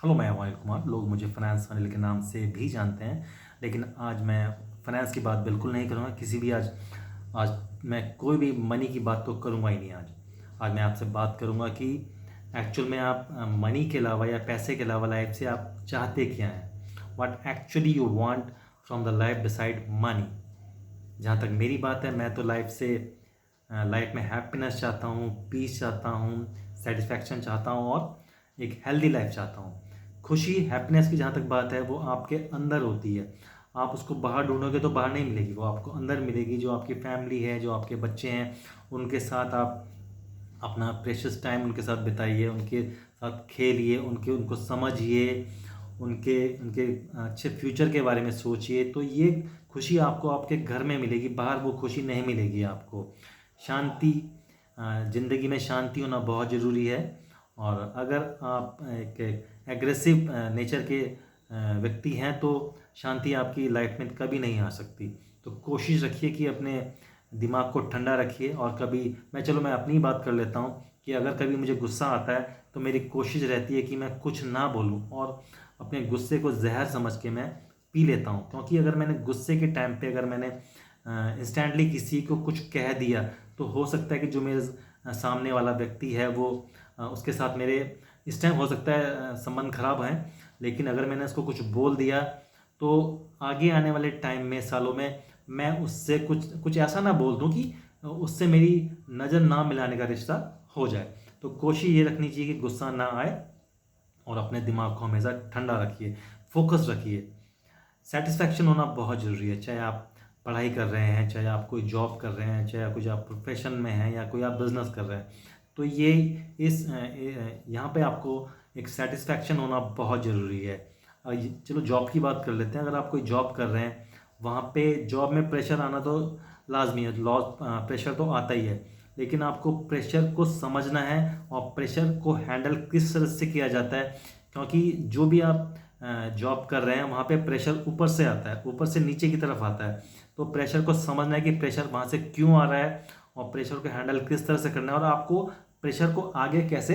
Hello, मैं वाहिद कुमार। लोग मुझे फाइनेंस अनिल के नाम से भी जानते हैं, लेकिन आज मैं फाइनेंस की बात बिल्कुल नहीं करूँगा। किसी भी आज आज मैं कोई भी मनी की बात तो करूँगा ही नहीं। आज मैं आपसे बात करूँगा कि एक्चुअल में आप मनी के अलावा या पैसे के अलावा लाइफ से आप चाहते क्या हैं। What actually you want from the life beside money. जहाँ तक मेरी बात है, मैं तो लाइफ में हैप्पीनेस चाहता हूँ, पीस चाहता हूँ, सेटिस्फैक्शन चाहता हूँ और एक हेल्दी लाइफ चाहता हूँ। खुशी, हैप्पीनेस की जहाँ तक बात है वो आपके अंदर होती है। आप उसको बाहर ढूंढोगे तो बाहर नहीं मिलेगी, वो आपको अंदर मिलेगी। जो आपकी फैमिली है, जो आपके बच्चे हैं, उनके साथ आप अपना प्रेशियस टाइम उनके साथ बिताइए, उनके साथ खेलिए, उनको समझिए, उनके उनके अच्छे फ्यूचर के बारे में सोचिए। तो ये खुशी आपको आपके घर में मिलेगी, बाहर वो खुशी नहीं मिलेगी आपको। शांति, ज़िंदगी में शांति होना बहुत ज़रूरी है। और अगर आप एक एग्रेसिव नेचर के व्यक्ति हैं तो शांति आपकी लाइफ में कभी नहीं आ सकती। तो कोशिश रखिए कि अपने दिमाग को ठंडा रखिए। और कभी मैं अपनी बात कर लेता हूँ कि अगर कभी मुझे गुस्सा आता है तो मेरी कोशिश रहती है कि मैं कुछ ना बोलूँ और अपने गुस्से को जहर समझ के मैं पी लेता हूँ। क्योंकि अगर मैंने गुस्से के टाइम पे अगर मैंने इंस्टेंटली किसी को कुछ कह दिया तो हो सकता है कि जो मेरे सामने वाला व्यक्ति है वो उसके साथ मेरे इस टाइम हो सकता है संबंध खराब हैं। लेकिन अगर मैंने उसको कुछ बोल दिया तो आगे आने वाले टाइम में, सालों में, मैं उससे कुछ कुछ ऐसा ना बोल दूं कि उससे मेरी नज़र ना मिलाने का रिश्ता हो जाए। तो कोशिश ये रखनी चाहिए कि गुस्सा ना आए और अपने दिमाग को हमेशा ठंडा रखिए, फोकस रखिए। सेटिस्फैक्शन होना बहुत ज़रूरी है। चाहे आप पढ़ाई कर रहे हैं, चाहे आप कोई जॉब कर रहे हैं, चाहे कुछ आप प्रोफेशन में हैं या कोई आप बिजनेस कर रहे हैं, तो ये यहाँ पे आपको एक सेटिस्फैक्शन होना बहुत ज़रूरी है। चलो जॉब की बात कर लेते हैं। अगर आप कोई जॉब कर रहे हैं, वहाँ पे जॉब में प्रेशर आना तो लाजमी है। प्रेशर तो आता ही है, लेकिन आपको प्रेशर को समझना है और प्रेशर को हैंडल किस तरह से किया जाता है। क्योंकि जो भी आप जॉब कर रहे हैं वहाँ पे प्रेशर ऊपर से आता है, ऊपर से नीचे की तरफ आता है। तो प्रेशर को समझना है कि प्रेशर वहाँ से क्यों आ रहा है और प्रेशर को हैंडल किस तरह से करना है और आपको प्रेशर को आगे कैसे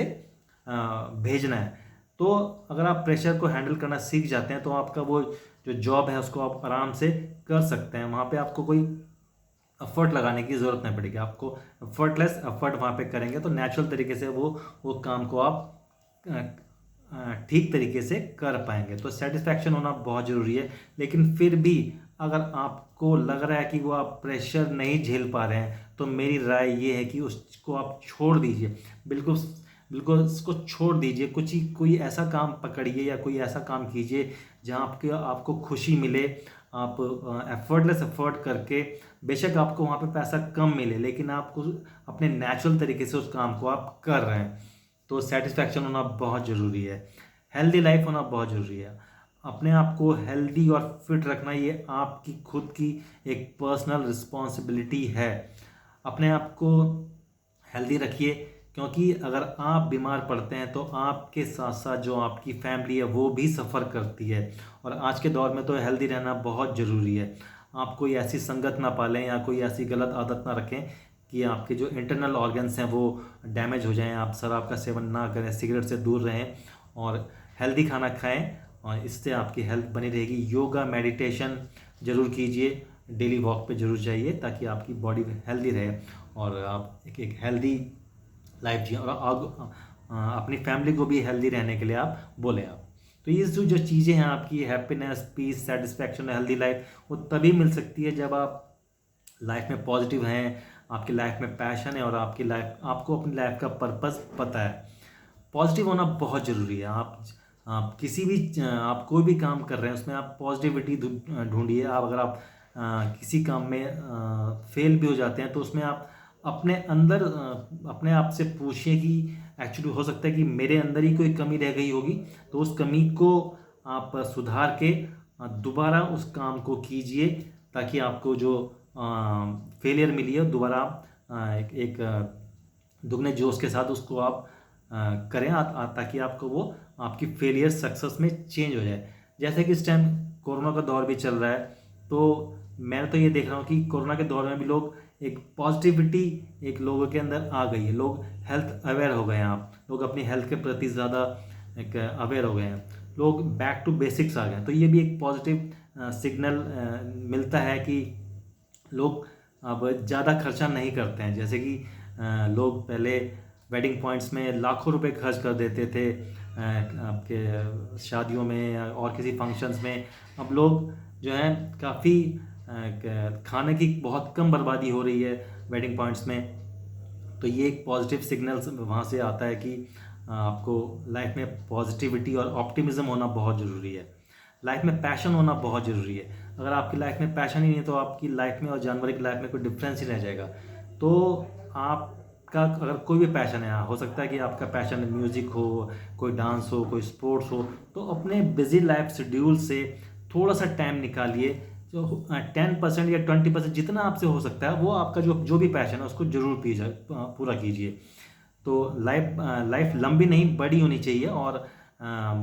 भेजना है। तो अगर आप प्रेशर को हैंडल करना सीख जाते हैं तो आपका वो जो जॉब है उसको आप आराम से कर सकते हैं। वहाँ पे आपको कोई एफर्ट लगाने की ज़रूरत नहीं पड़ेगी। आपको एफर्टलेस एफर्ट वहाँ पे करेंगे तो नेचुरल तरीके से वो काम को आप ठीक तरीके से कर पाएंगे। तो सेटिस्फैक्शन होना बहुत ज़रूरी है। लेकिन फिर भी अगर आपको लग रहा है कि वो आप प्रेशर नहीं झेल पा रहे हैं तो मेरी राय ये है कि उसको आप छोड़ दीजिए। बिल्कुल बिल्कुल उसको छोड़ दीजिए। कोई ऐसा काम पकड़िए या कोई ऐसा काम कीजिए जहाँ आपको खुशी मिले। आप एफर्टलेस एफर्ट करके, बेशक आपको वहाँ पे पैसा कम मिले, लेकिन आपको अपने नेचुरल तरीके से उस काम को आप कर रहे हैं। तो सेटिस्फैक्शन होना बहुत ज़रूरी है। हेल्दी लाइफ होना बहुत ज़रूरी है। अपने आप को हेल्दी और फिट रखना ये आपकी खुद की एक पर्सनल रिस्पॉन्सिबिलिटी है। अपने आप को हेल्दी रखिए, क्योंकि अगर आप बीमार पड़ते हैं तो आपके साथ साथ जो आपकी फैमिली है वो भी सफ़र करती है। और आज के दौर में तो हेल्दी रहना बहुत ज़रूरी है। आप कोई ऐसी संगत ना पालें या कोई ऐसी गलत आदत ना रखें कि आपके जो इंटरनल ऑर्गन्स हैं वो डैमेज हो जाएं। आप शराब का सेवन ना करें, सिगरेट से दूर रहें और हेल्दी खाना खाएं और इससे आपकी हेल्थ बनी रहेगी। योगा, मेडिटेशन ज़रूर कीजिए, डेली वॉक पे ज़रूर जाइए ताकि आपकी बॉडी हेल्दी रहे और आप एक हेल्दी लाइफ जिए और अपनी फैमिली को भी हेल्दी रहने के लिए आप बोलें आप। तो ये जो चीज़ें हैं आपकी happiness, peace, satisfaction, healthy life, वो तभी मिल सकती है जब आप लाइफ में पॉजिटिव हैं, आपकी लाइफ में पैशन है और आपको अपनी लाइफ का पर्पस पता है। पॉजिटिव होना बहुत ज़रूरी है। आप किसी भी आप कोई भी काम कर रहे हैं उसमें आप पॉजिटिविटी ढूंढिए। अगर आप किसी काम में फेल भी हो जाते हैं तो उसमें आप अपने अंदर अपने आप से पूछिए कि एक्चुअली हो सकता है कि मेरे अंदर ही कोई कमी रह गई होगी। तो उस कमी को आप सुधार के दोबारा उस काम को कीजिए ताकि आपको जो फेलियर मिली है दोबारा आप दुगने जोश के साथ उसको आप करें ताकि आपको वो आपकी फेलियर सक्सेस में चेंज हो जाए। जैसे कि इस टाइम कोरोना का दौर भी चल रहा है, तो मैं तो ये देख रहा हूँ कि कोरोना के दौर में भी लोग एक पॉजिटिविटी एक लोगों के अंदर आ गई है। लोग हेल्थ अवेयर हो गए हैं। आप लोग अपनी हेल्थ के प्रति ज़्यादा एक अवेयर हो गए हैं। लोग बैक टू बेसिक्स आ गए। तो ये भी एक पॉजिटिव सिग्नल मिलता है कि लोग अब ज़्यादा खर्चा नहीं करते हैं। जैसे कि लोग पहले वेडिंग पॉइंट्स में लाखों रुपए खर्च कर देते थे आपके शादियों में या और किसी फंक्शंस में। अब लोग जो है काफ़ी खाने की बहुत कम बर्बादी हो रही है वेडिंग पॉइंट्स में। तो ये एक पॉजिटिव सिग्नल वहाँ से आता है कि आपको लाइफ में पॉजिटिविटी और ऑप्टिमिज्म होना बहुत ज़रूरी है। लाइफ में पैशन होना बहुत ज़रूरी है। अगर आपकी लाइफ में पैशन ही नहीं है तो आपकी लाइफ में और जानवर की लाइफ में कोई डिफरेंस ही रह जाएगा। तो आपका अगर कोई भी पैशन है, हो सकता है कि आपका पैशन म्यूज़िक हो, कोई डांस हो, कोई स्पोर्ट्स हो, तो अपने बिजी लाइफ शेड्यूल से थोड़ा सा टाइम निकालिए। जो 10% या 20% जितना आपसे हो सकता है वो आपका जो भी पैशन है उसको जरूर पूरा कीजिए। तो लाइफ लंबी नहीं बड़ी होनी चाहिए और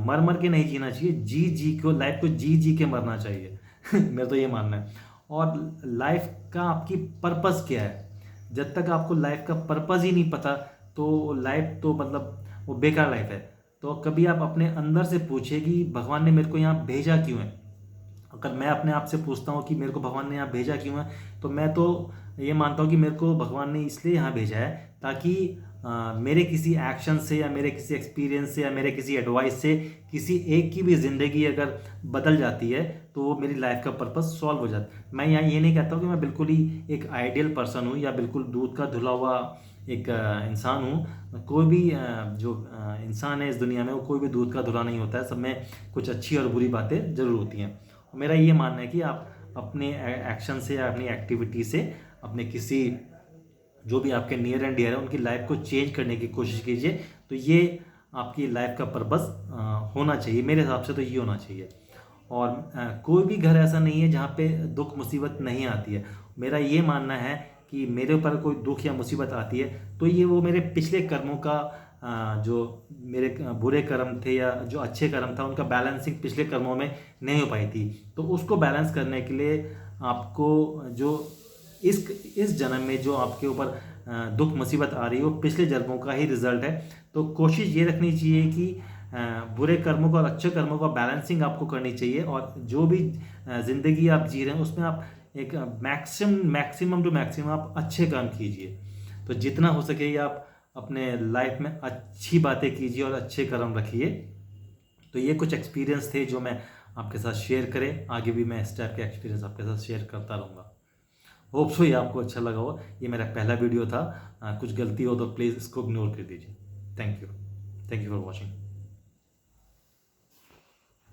मर मर के नहीं जीना चाहिए, लाइफ को जी के मरना चाहिए। मेरा तो ये मानना है। और लाइफ का आपकी पर्पस क्या है? जब तक आपको लाइफ का पर्पस ही नहीं पता तो लाइफ तो मतलब वो बेकार लाइफ है। तो कभी आप अपने अंदर से पूछिए कि भगवान ने मेरे को यहाँ भेजा क्यों है। अगर मैं अपने आप से पूछता हूँ कि मेरे को भगवान ने यहाँ भेजा क्यों है, तो मैं तो ये मानता हूँ कि मेरे को भगवान ने इसलिए यहाँ भेजा है ताकि मेरे किसी एक्शन से या मेरे किसी एक्सपीरियंस से या मेरे किसी एडवाइस से किसी एक की भी ज़िंदगी अगर बदल जाती है तो वो मेरी लाइफ का पर्पस सॉल्व हो जाता है। मैं यहाँ ये नहीं कहता हूँ कि मैं बिल्कुल ही एक आइडियल पर्सन हूँ या बिल्कुल दूध का धुला हुआ एक इंसान हूँ। कोई भी जो इंसान है इस दुनिया में वो कोई भी दूध का धुला नहीं होता है। सब में कुछ अच्छी और बुरी बातें ज़रूर होती हैं। मेरा ये मानना है कि आप अपने एक्शन से या अपनी एक्टिविटी से अपने किसी जो भी आपके नियर एंड डियर है उनकी लाइफ को चेंज करने की कोशिश कीजिए। तो ये आपकी लाइफ का पर्पस होना चाहिए। मेरे हिसाब से तो ये होना चाहिए। और कोई भी घर ऐसा नहीं है जहाँ पे दुख मुसीबत नहीं आती है। मेरा ये मानना है कि मेरे ऊपर कोई दुख या मुसीबत आती है तो ये वो मेरे पिछले कर्मों का जो मेरे बुरे कर्म थे या जो अच्छे कर्म था उनका बैलेंसिंग पिछले कर्मों में नहीं हो पाई थी। तो उसको बैलेंस करने के लिए आपको जो इस जन्म में जो आपके ऊपर दुख मुसीबत आ रही है वो पिछले जन्मों का ही रिजल्ट है। तो कोशिश ये रखनी चाहिए कि बुरे कर्मों का और अच्छे कर्मों का बैलेंसिंग आपको करनी चाहिए। और जो भी ज़िंदगी आप जी रहे हैं उसमें आप एक मैक्सिमम टू मैक्सिमम आप अच्छे काम कीजिए। तो जितना हो सके आप अपने लाइफ में अच्छी बातें कीजिए और अच्छे कर्म रखिए। तो ये कुछ एक्सपीरियंस थे जो मैं आपके साथ शेयर करें। आगे भी मैं इस टाइप के एक्सपीरियंस आपके साथ शेयर करता रहूँगा। होप सो ये आपको अच्छा लगा हो। ये मेरा पहला वीडियो था। कुछ गलती हो तो प्लीज़ इसको इग्नोर कर दीजिए। Thank you for watching.